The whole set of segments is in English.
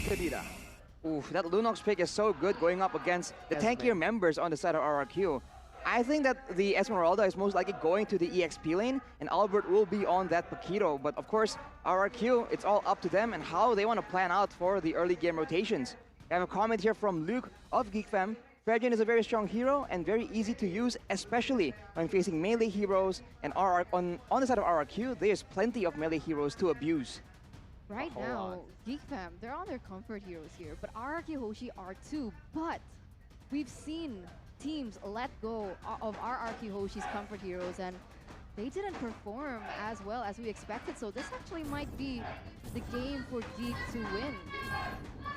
Kadira. Oof, that Lunox pick is so good going up against the tankier members on the side of RRQ. I think that the Esmeralda is most likely going to the EXP lane, and Albert will be on that Paquito. But of course, RRQ, it's all up to them and how they want to plan out for the early game rotations. I have a comment here from Luke of GeekFam. Fredgen is a very strong hero and very easy to use, especially when facing melee heroes. And on the side of RRQ, there's plenty of melee heroes to abuse. Right now, GeekFam, they're on their comfort heroes here, but RRQ Hoshi are too. But we've seen teams let go of RRQ Hoshi's comfort heroes, and they didn't perform as well as we expected. So this actually might be the game for Geek to win.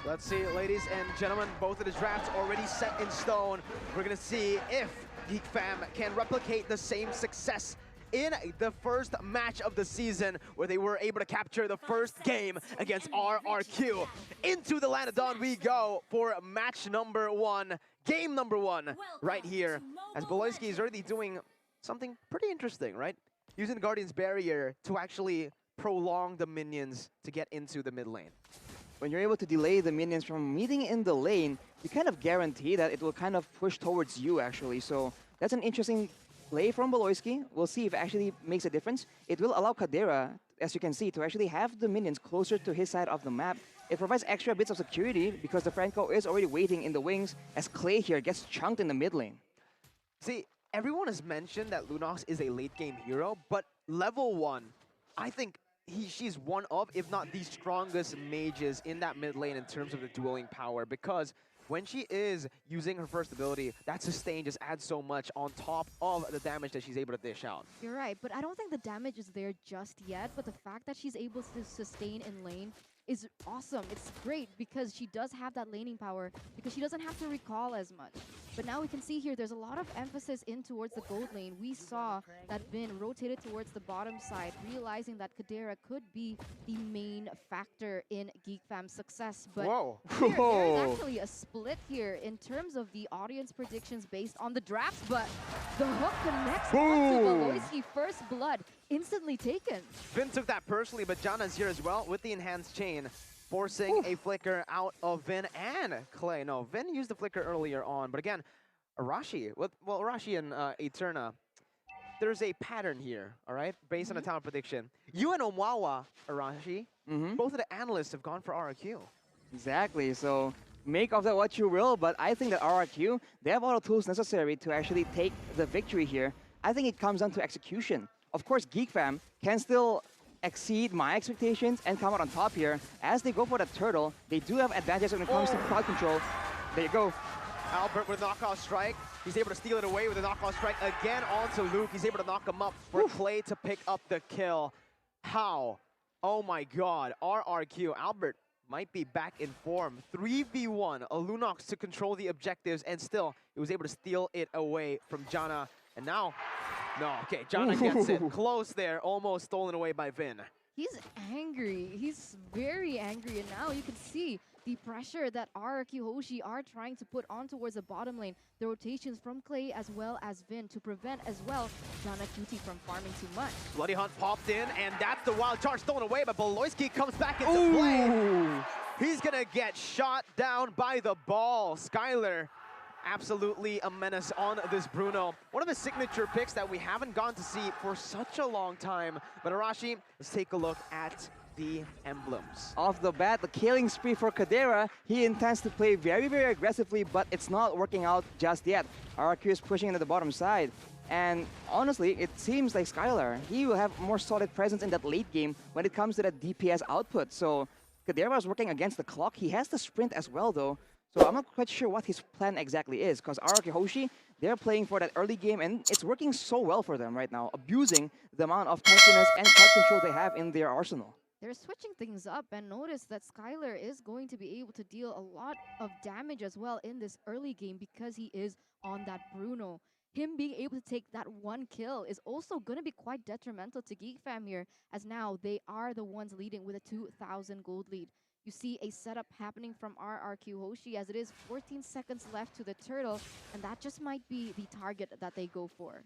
Let's see, ladies and gentlemen, both of the drafts already set in stone. We're gonna see if GeekFam can replicate the same success in the first match of the season, where they were able to capture the first game against RRQ. Into the Land of Dawn we go for match number 1, game number 1, right here. As Boloyski is already doing something pretty interesting, right? Using the Guardian's Barrier to actually prolong the minions to get into the mid lane. When you're able to delay the minions from meeting in the lane, you kind of guarantee that it will kind of push towards you, actually. So that's an interesting play from Boloyski. We'll see if it actually makes a difference. It will allow Kadira, as you can see, to actually have the minions closer to his side of the map. It provides extra bits of security because the Franco is already waiting in the wings as Clay here gets chunked in the mid lane. See, everyone has mentioned that Lunox is a late game hero, but level 1, I think she's one of, if not the strongest mages in that mid lane in terms of the dueling power, because when she is using her first ability, that sustain just adds so much on top of the damage that she's able to dish out. You're right, but I don't think the damage is there just yet, but the fact that she's able to sustain in lane is awesome. It's great because she does have that laning power, because she doesn't have to recall as much. But now we can see here there's a lot of emphasis in towards the gold lane. We saw that Vin rotated towards the bottom side, realizing that Kadira could be the main factor in GeekFam's success. But there's actually a split here in terms of the audience predictions based on the drafts, but the hook connects onto Boloyski. First blood instantly taken. Vin took that personally, but Jana's here as well with the enhanced chain, forcing a flicker out of Vin and Clay. No, Vin used the flicker earlier on, but again, Arashi, well, Arashi and Eterna, there's a pattern here, all right, based on the talent prediction. You and Omawa, Arashi, both of the analysts have gone for RRQ. Exactly, so make of that what you will, but I think that RRQ, they have all the tools necessary to actually take the victory here. I think it comes down to execution. Of course, GeekFam can still exceed my expectations and come out on top here. As they go for the turtle, they do have advantages when it comes to crowd control. There you go. Albert with a knockout strike. He's able to steal it away with a knockout strike again onto Luke. He's able to knock him up for Clay to pick up the kill. How? Oh my god. RRQ. Albert might be back in form. 3v1. A Lunox to control the objectives, and still he was able to steal it away from Jana. And now, no, okay, Jana gets it. Close there, almost stolen away by Vin. He's angry. He's very angry, and now you can see the pressure that RRQ Hoshi are trying to put on towards the bottom lane. The rotations from Clay as well as Vin to prevent as well Jana Cutie from farming too much. Bloody Hunt popped in, and that's the wild charge stolen away, but Boloyski comes back into play. He's gonna get shot down by the ball. Skylar, absolutely a menace on this Bruno. One of his signature picks that we haven't gone to see for such a long time. But Arashi, let's take a look at the emblems. Off the bat, the killing spree for Kadira. He intends to play very, very aggressively, but it's not working out just yet. RRQ is pushing into the bottom side. And honestly, it seems like Skylar, he will have more solid presence in that late game when it comes to that DPS output. So Kadira is working against the clock. He has the sprint as well, though. So I'm not quite sure what his plan exactly is, because RRQ Hoshi, they're playing for that early game, and it's working so well for them right now, abusing the amount of tankiness and crowd control they have in their arsenal. They're switching things up, and notice that Skylar is going to be able to deal a lot of damage as well in this early game because he is on that Bruno. Him being able to take that one kill is also going to be quite detrimental to GeekFam here, as now they are the ones leading with a 2,000 gold lead. You see a setup happening from RRQ Hoshi as it is 14 seconds left to the turtle, and that just might be the target that they go for.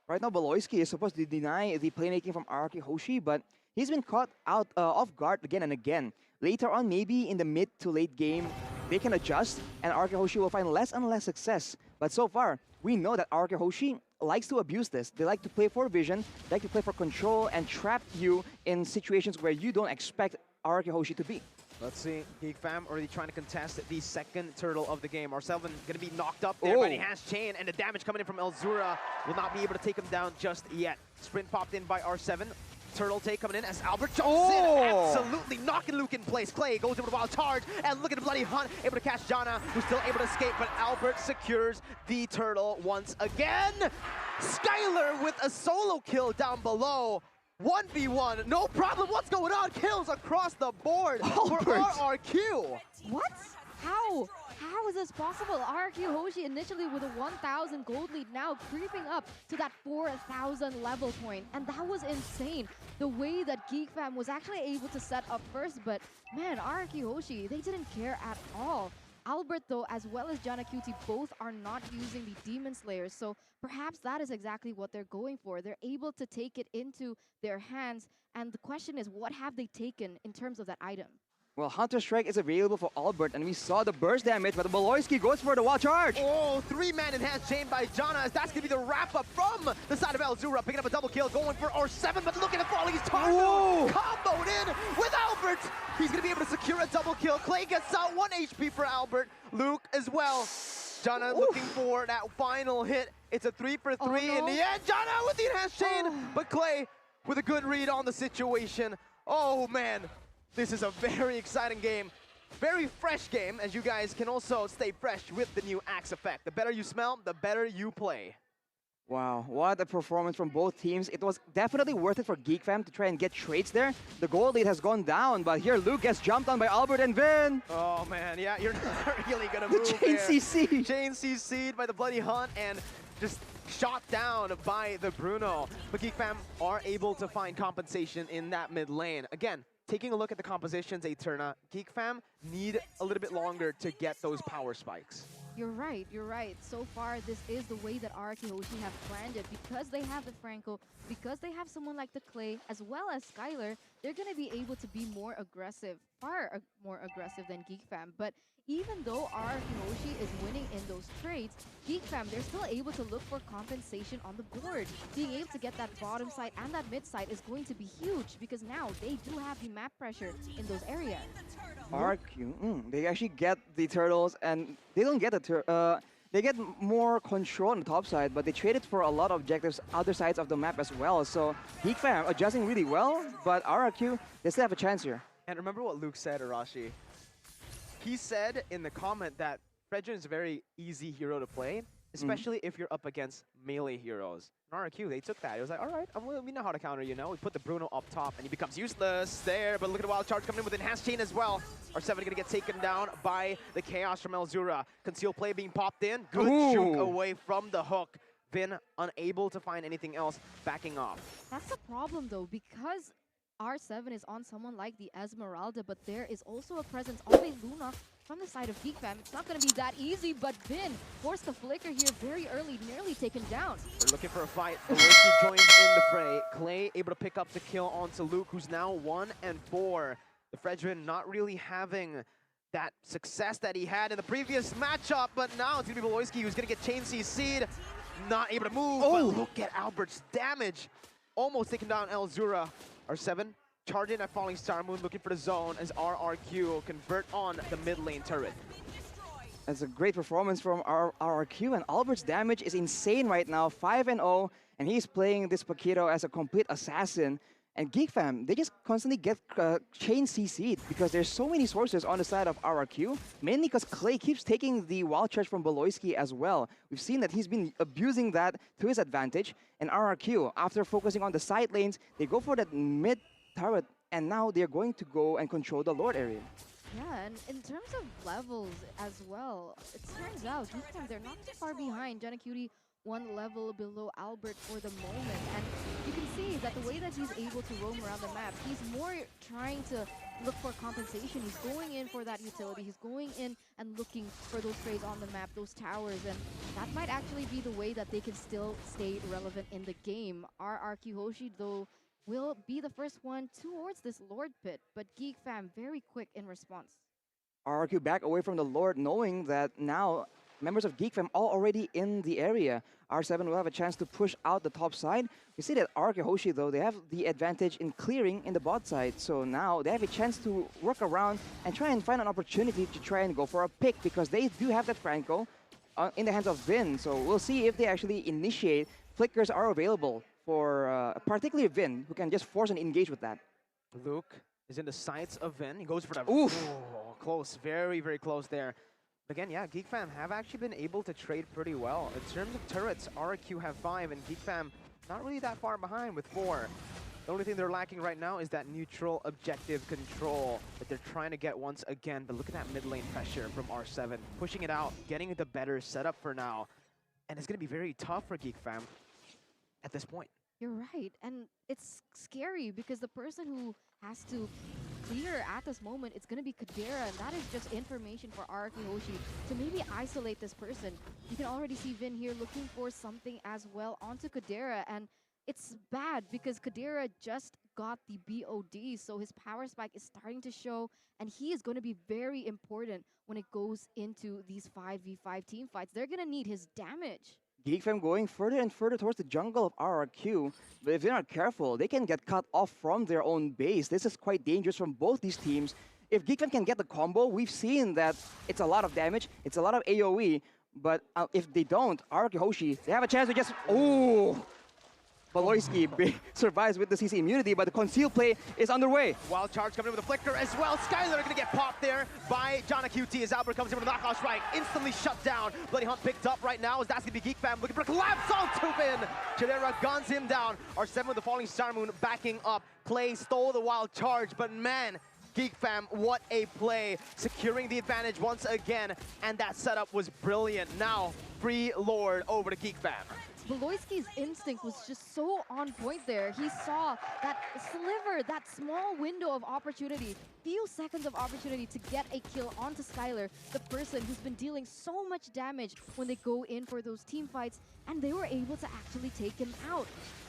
Right now, Boloyski is supposed to deny the playmaking from RRQ Hoshi, but he's been caught out off guard again and again. Later on, maybe in the mid to late game, they can adjust and RRQ Hoshi will find less and less success. But so far, we know that RRQ Hoshi likes to abuse this. They like to play for vision, they like to play for control and trap you in situations where you don't expect RRQ Hoshi to be. Let's see, GEEK fam already trying to contest the second turtle of the game. R7 gonna be knocked up there by the Hash Chain, and the damage coming in from Elzura will not be able to take him down just yet. Sprint popped in by R7. Turtle take coming in as Albert jumps in, absolutely knocking Luke in place. Clay goes in with a wild charge, and look at the bloody hunt, able to catch Jana, who's still able to escape, but Albert secures the turtle once again. Skylar with a solo kill down below. 1v1, no problem. What's going on? Kills across the board for RRQ. What? How? How is this possible? RRQ Hoshi initially with a 1,000 gold lead, now creeping up to that 4,000 level point. And that was insane. The way that GEEK fam was actually able to set up first, but man, RRQ Hoshi, they didn't care at all. Albert, though, as well as Jana Cutie, both are not using the Demon Slayers, so perhaps that is exactly what they're going for. They're able to take it into their hands, and the question is, what have they taken in terms of that item? Well, Hunter Strike is available for Albert, and we saw the burst damage, but Baloyski goes for the wild charge. Oh, three-man enhanced chain by Jana, as that's going to be the wrap-up from the side of Elzura, picking up a double kill, going for R7, but look at the falling, he's comboed in with Albert. He's going to be able to secure a double kill. Clay gets out, 1 HP for Albert. Luke as well. Jana looking for that final hit. It's a 3 for 3 in the end. Jana with the enhanced chain, but Clay with a good read on the situation. Oh, man. This is a very exciting game, very fresh game, as you guys can also stay fresh with the new Axe effect. The better you smell, the better you play. Wow, what a performance from both teams. It was definitely worth it for GEEK fam to try and get trades there. The gold lead has gone down, but here Luke gets jumped on by Albert and Vin. Oh man, yeah, you're not really gonna move Chain CC. Chain CC'd by the bloody hunt and just shot down by the Bruno. But GEEK fam are able to find compensation in that mid lane. Again, taking a look at the compositions, Eterna, GEEK fam need a little bit longer to get those power spikes. You're right, you're right. So far, this is the way that RRQ Hoshi have planned it. Because they have the Franco, because they have someone like the Clay, as well as Skylar, they're going to be able to be more aggressive, far more aggressive than GEEK fam. But even though RRQ Hoshi is winning in those trades, GEEK fam, they're still able to look for compensation on the board. Being able to get that bottom side and that mid side is going to be huge, because now they do have the map pressure in those areas. RRQ, they actually get the turtles, and they don't get they get more control on the top side, but they traded for a lot of objectives other sides of the map as well. So GEEK fam adjusting really well, but RRQ, they still have a chance here. And remember what Luke said, Arashi? He said in the comment that Fredrin is a very easy hero to play, especially if you're up against melee heroes. In RRQ, they took that. It was like, all right, we know how to counter, you know? We put the Bruno up top, and he becomes useless there, but look at the wild charge coming in with enhanced chain as well. R7 gonna get taken down by the Chaos from Elzura. Conceal play being popped in. Good juke away from the hook. Vin unable to find anything else, backing off. That's the problem, though, because R7 is on someone like the Esmeralda, but there is also a presence of a Luna from the side of GEEK fam. It's not going to be that easy, but Vin forced the flicker here very early, nearly taken down. They're looking for a fight. Baloyski joins in the fray. Clay able to pick up the kill onto Luke, who's now 1 and 4. The Fredrin not really having that success that he had in the previous matchup, but now it's going to be Baloyski who's going to get chain CC'd. Not able to move, but look at Albert's damage. Almost taking down Elzura. R7 charging at Falling Star Moon, looking for the zone as RRQ convert on the mid lane turret. That's a great performance from RRQ, and Albert's damage is insane right now, 5-0, and he's playing this Paquito as a complete assassin. And GEEK fam, they just constantly get chain CC'd because there's so many sources on the side of RRQ, mainly because Clay keeps taking the wild charge from Baloyski as well. We've seen that he's been abusing that to his advantage, and RRQ, after focusing on the side lanes, they go for that mid turret, and now they're going to go and control the Lord area. Yeah, and in terms of levels as well, it turns out GEEK fam, they're not too far behind. Jana Cutie 1 level below Albert for the moment, and you can see that the way that he's able to roam around the map, he's more trying to look for compensation. He's going in for that utility. He's going in and looking for those trades on the map, those towers, and that might actually be the way that they can still stay relevant in the game. RRQ Hoshi, though, will be the first one towards this Lord pit, but Geek Fam very quick in response. RRQ back away from the Lord, knowing that now members of Geek Fam are already in the area. R7 will have a chance to push out the top side. We see that RRQ Hoshi, though, they have the advantage in clearing in the bot side. So now they have a chance to work around and try and find an opportunity to try and go for a pick, because they do have that Franco in the hands of Vin. So we'll see if they actually initiate. Flickers are available for particularly Vin, who can just force and engage with that. Luke is in the sights of Vin. He goes for the... Oof. Oh, close. Very, very close there. Again, yeah, Geek Fam have actually been able to trade pretty well. In terms of turrets, RRQ have 5, and Geek Fam not really that far behind with 4. The only thing they're lacking right now is that neutral objective control that they're trying to get once again. But look at that mid lane pressure from R7. Pushing it out, getting the better setup for now. And it's going to be very tough for Geek Fam at this point. You're right, and it's scary because the person who has to clear at this moment, it's going to be Kadira, and that is just information for RRQ Hoshi to maybe isolate this person. You can already see Vin here looking for something as well onto Kadira, and it's bad because Kadira just got the BOD, so his power spike is starting to show, and he is going to be very important when it goes into these 5v5 team fights. They're going to need his damage. Geek Fam going further and further towards the jungle of RRQ, but if they're not careful, they can get cut off from their own base. This is quite dangerous from both these teams. If Geek Fam can get the combo, we've seen that it's a lot of damage, it's a lot of AoE, but if they don't, RRQ Hoshi, they have a chance to just... Ooh! Baloyski survives with the CC immunity, but the conceal play is underway. Wild charge coming in with a flicker as well. Skylar going to get popped there by Jana QT as Albert comes in with a knockout strike. Instantly shut down. Bloody Hunt picked up right now as that's going to be Geek Fam looking for a collapse on Tubin. Chidera guns him down. R7 with the falling Star Moon backing up. Clay stole the wild charge, but man, Geek Fam, what a play. Securing the advantage once again, and that setup was brilliant. Now, free Lord over to Geek Fam. Baloyski's instinct was just so on point there. He saw that sliver, that small window of opportunity, few seconds of opportunity to get a kill onto Skylar, the person who's been dealing so much damage when they go in for those team fights, and they were able to actually take him out.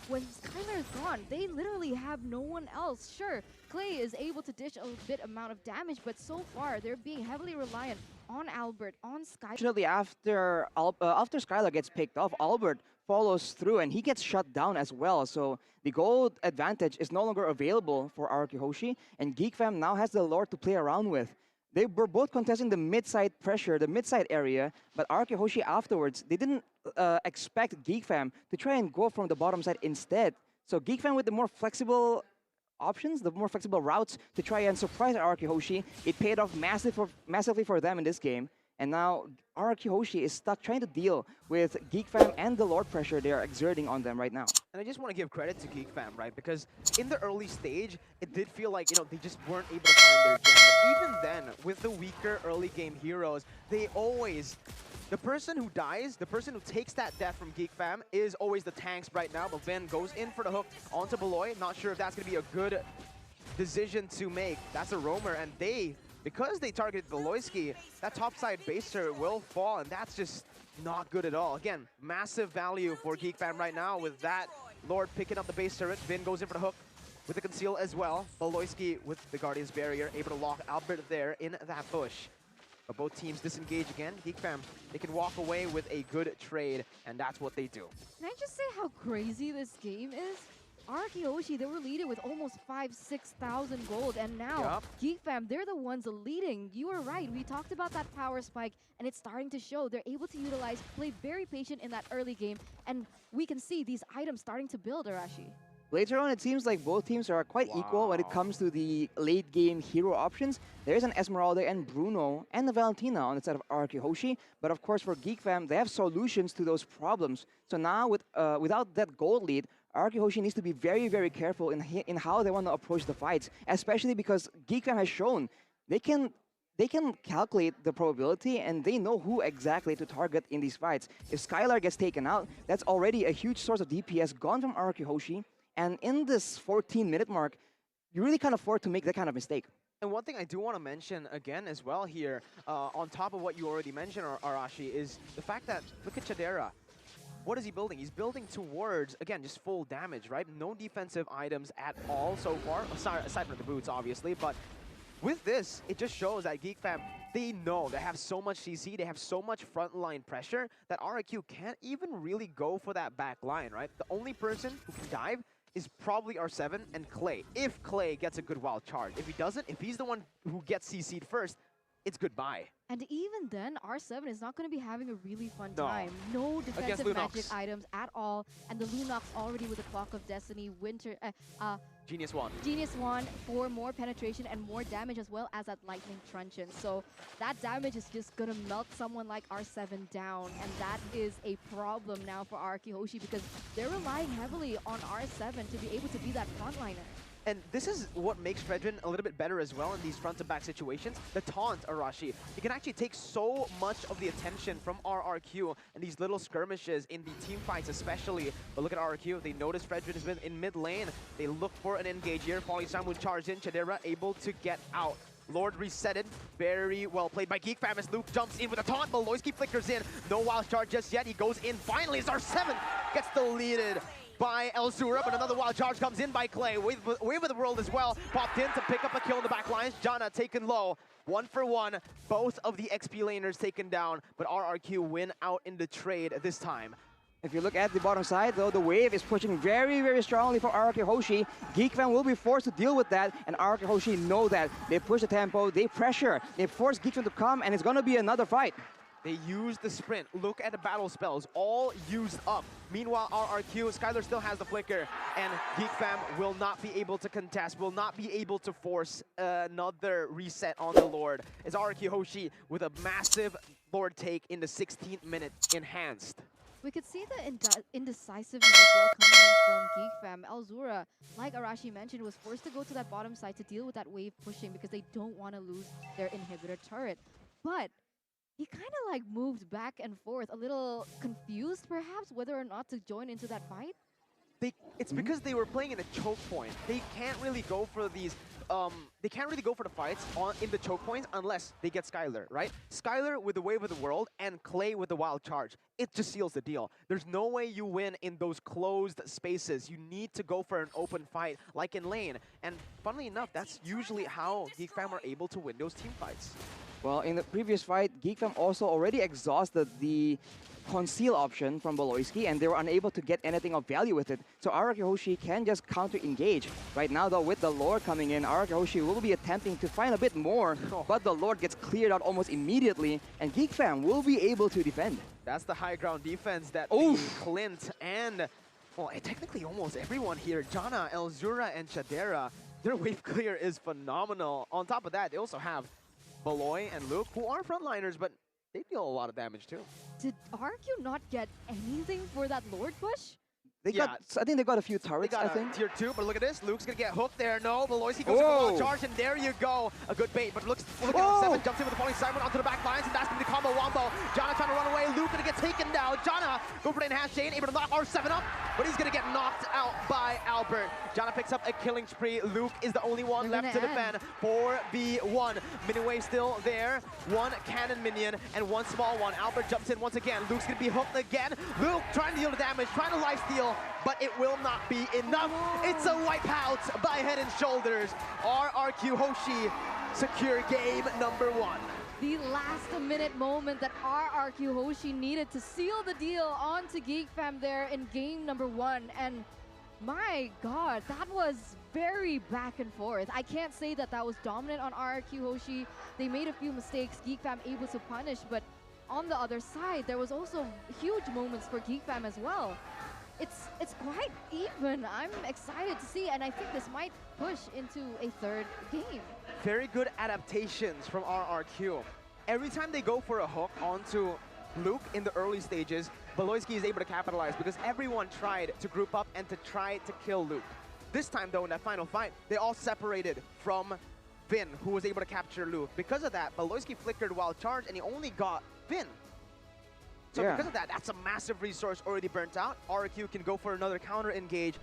When Skylar is gone, they literally have no one else. Sure, Clay is able to dish a bit amount of damage, but so far they're being heavily reliant on Albert, on Skylar. Fortunately, after Skylar gets picked off, Albert follows through and he gets shut down as well. So the gold advantage is no longer available for RRQ Hoshi, and Geek Fam now has the Lord to play around with. They were both contesting the mid-side pressure, the mid-side area, but RRQ Hoshi afterwards, they didn't expect Geek Fam to try and go from the bottom side instead. So Geek Fam with the more flexible options, the more flexible routes to try and surprise RRQ Hoshi, it paid off massively for them in this game. And now RRQ Hoshi is stuck trying to deal with Geek Fam and the Lord pressure they are exerting on them right now. And I just want to give credit to Geek Fam, right? Because in the early stage, it did feel like, they just weren't able to find their jam. But even then, with the weaker early game heroes, they always... The person who dies, the person who takes that death from Geek Fam is always the tanks right now. But Vin goes in for the hook onto Beloy. Not sure if that's going to be a good decision to make. That's a roamer, and because they targeted Beloyski, that topside base turret will fall, and that's just not good at all. Again, massive value for Geek Fam right now with that Lord picking up the base turret. Vin goes in for the hook with the conceal as well. Beloyski with the Guardian's Barrier, able to lock Albert there in that bush. But both teams disengage again. Geek Fam, they can walk away with a good trade, and that's what they do. Can I just say how crazy this game is? RRQ Hoshi, they were leading with almost 6,000 gold, and now Geek Fam, they're the ones leading. You were right, we talked about that power spike, and it's starting to show. They're able to utilize, play very patient in that early game, and we can see these items starting to build, Arashi. Later on, it seems like both teams are quite equal when it comes to the late game hero options. There's an Esmeralda and Bruno and a Valentina on the side of RRQ Hoshi, but of course for Geek Fam, they have solutions to those problems. So now without that gold lead, RRQ Hoshi needs to be very, very careful in how they want to approach the fights, especially because Geek Fam has shown they can calculate the probability and they know who exactly to target in these fights. If Skylar gets taken out, that's already a huge source of DPS gone from RRQ Hoshi. And in this 14-minute mark, you really can't afford to make that kind of mistake. And one thing I do want to mention again as well here, on top of what you already mentioned, Arashi, is the fact that, look at Chidera. what is he building? He's building towards, again, just full damage, right? No defensive items at all so far, aside from the boots, obviously. But with this, it just shows that GEEK fam, they know they have so much CC, they have so much frontline pressure that RRQ can't even really go for that back line, right? The only person who can dive is probably R7 and Clay, if Clay gets a good wild charge. If he doesn't, if he's the one who gets CC'd first, it's goodbye. And even then, R7 is not going to be having a really fun No. time. No defensive Lunox. magic items at all. And the Lunox already with the Clock of Destiny, Genius one. Genius Wand for more penetration and more damage, as well as that Lightning Truncheon. So that damage is just going to melt someone like R7 down. And that is a problem now for RRQ Hoshi, because they're relying heavily on R7 to be able to be that frontliner. And this is what makes Fredrin a little bit better as well in these front-to-back situations. The taunt, Arashi. He can actually take so much of the attention from RRQ and these little skirmishes in the team fights especially. But look at RRQ. They notice Fredrin has been in mid lane. They look for an engage here. Falling Samu charged in. Chadera able to get out. Lord resetted. Very well played by GEEK fam as Luke jumps in with a taunt. Beloyski flickers in. No wild charge just yet. He goes in. Finally, as R7 gets deleted by Elzura, but another wild charge comes in by Clay. Wave of the World as well. Popped in to pick up a kill in the back lines. Janna taken low. 1 for 1. Both of the XP laners taken down, but RRQ win out in the trade this time. If you look at the bottom side, though, the wave is pushing very, very strongly for RRQ Hoshi. GEEK fam will be forced to deal with that, and RRQ Hoshi know that. They push the tempo, they pressure, they force GEEK fam to come, and it's going to be another fight. They use the sprint. Look at the battle spells, all used up. Meanwhile, RRQ, Skylar still has the flicker, and GEEK fam will not be able to contest, will not be able to force another reset on the Lord. As RRQ Hoshi with a massive Lord take in the 16th minute enhanced. We could see the indecisiveness as well coming in from GEEK fam. Elzura, like Arashi mentioned, was forced to go to that bottom side to deal with that wave pushing because they don't want to lose their inhibitor turret. But he kind of like moved back and forth, a little confused perhaps whether or not to join into that fight. It's because they were playing in a choke point. They can't really go for these. They can't really go for the fights in the choke points unless they get Skylar, right? Skylar with the Wave of the World and Clay with the Wild Charge. It just seals the deal. There's no way you win in those closed spaces. You need to go for an open fight, like in lane. And funnily enough, that's usually how GEEK fam are able to win those team fights. Well, in the previous fight, GEEK fam also already exhausted the conceal option from Beloyski, and they were unable to get anything of value with it. So RRQ Hoshi can just counter-engage. Right now, though, with the Lord coming in, RRQ Hoshi will be attempting to find a bit more, but the Lord gets cleared out almost immediately, and GEEK fam will be able to defend. That's the high ground defense that the Clint and, well, technically almost everyone here, Janna, Elzura, and Chadera, their wave clear is phenomenal. On top of that, they also have Beloy and Luke, who are frontliners, but they deal a lot of damage too. Did RRQ not get anything for that Lord push? They got, I think they got a few turrets, they got I think. tier 2, but look at this. Luke's going to get hooked there. No, Beloyski goes for the wild charge, and there you go. A good bait, but look at R7, jumps in with the falling Simon onto the back lines, and that's going to be the combo wombo. Janna trying to run away. Luke going to get taken down. Janna go for the enhanced chain, able to knock R7 up, but he's going to get knocked out by Albert. Janna picks up a killing spree. Luke is the only one left to defend. 4v1. Minion wave still there. One cannon minion and one small one. Albert jumps in once again. Luke's going to be hooked again. Luke trying to deal the damage, trying to life steal, but it will not be enough. It's a wipeout by Head and Shoulders. RRQ Hoshi secure game number 1. The last minute moment that RRQ Hoshi needed to seal the deal onto GEEK fam there in game number 1. And my god, that was very back and forth. I can't say that that was dominant on RRQ Hoshi. They made a few mistakes, GEEK fam able to punish, but on the other side, there was also huge moments for GEEK fam as well. It's quite even. I'm excited to see, and I think this might push into a third game. Very good adaptations from RRQ. Every time they go for a hook onto Luke in the early stages, Beloyski is able to capitalize because everyone tried to group up and to try to kill Luke. This time, though, in that final fight, they all separated from Finn, who was able to capture Luke. Because of that, Beloyski flickered wild charge, and he only got Finn. So because of that, that's a massive resource already burnt out. RRQ can go for another counter engage